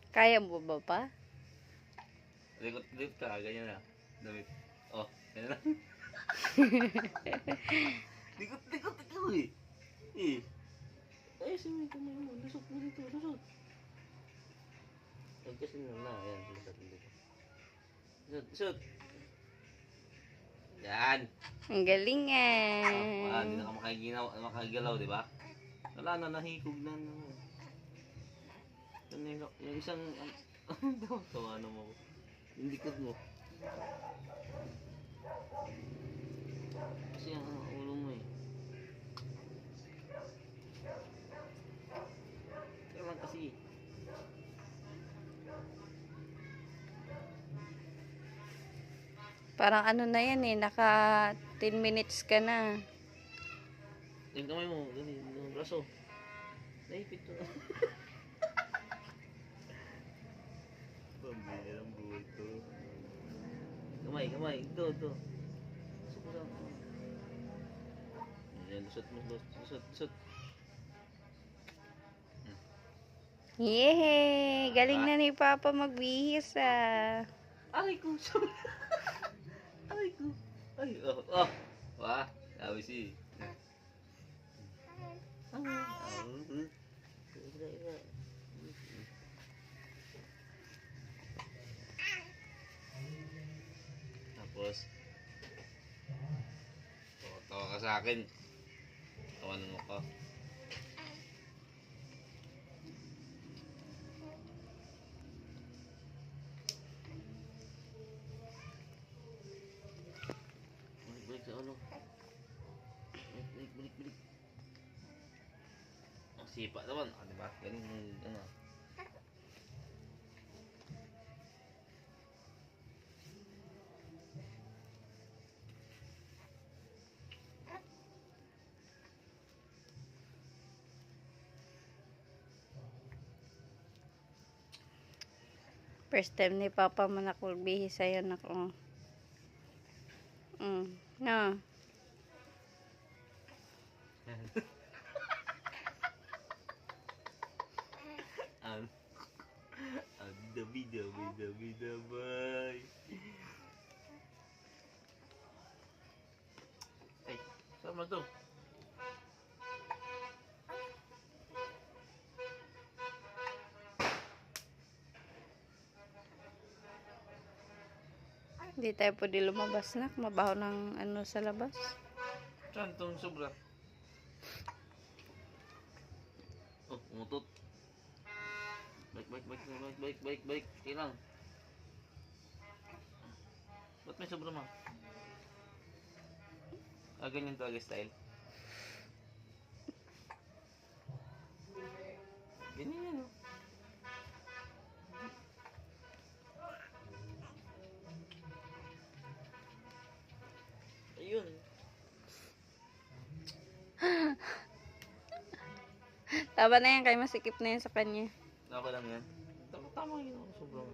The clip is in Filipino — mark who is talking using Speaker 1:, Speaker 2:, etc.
Speaker 1: Kaya mo ba pa?
Speaker 2: Likot-likot ka, ganyan na. Damit. Oh, ganyan na. Likot-likot ikaw eh. Eh. Ay, may kamay mo. Lusot mo dito, lusot. Ay, kasi na, yan. Lusot mo dito. Lusot, lusot. Yan.
Speaker 1: Ang galing
Speaker 2: Wala, hindi
Speaker 1: eh.
Speaker 2: na ka makagalaw, di ba? Wala na, nahikog na. Yung isang, tawa na mo. Yung likod mo. Kasi ang ulo mo eh. Kaya lang kasi.
Speaker 1: Parang ano na yan eh, naka 10 minutes ka na.
Speaker 2: Yung kamay mo, ganyan, yung braso. Naipit to. Pambihirang buhay to. Kamay, ito. Lusot mo lang. Yan, lusot.
Speaker 1: Yehey! Galing na ni Papa magbihis ah.
Speaker 2: Aray ko, sorry. Aray ko. Ay, oh. Wah, sabi si. Tapos, tawa ka sa akin. Tawanan mo ko. Balik sa ulo. Balik. Ang sipa naman, diba? Galing ano.
Speaker 1: First time ni Papa mo nakulbihis sa'yo nako. No.
Speaker 2: Dabi, boy. Ay, sama to.
Speaker 1: Hindi tayo pwede lumabas na. Mabaho ng ano sa labas.
Speaker 2: Saan tong sobra? Oh, umutot. Baik. Ilang. Ba't may sobra mo? Ganyan talaga style. Ganyan yan, oh. Ayun.
Speaker 1: Tama na yan, kay masikip na yan sa kanya.
Speaker 2: Okay lang yan. Tama yun, sobrang.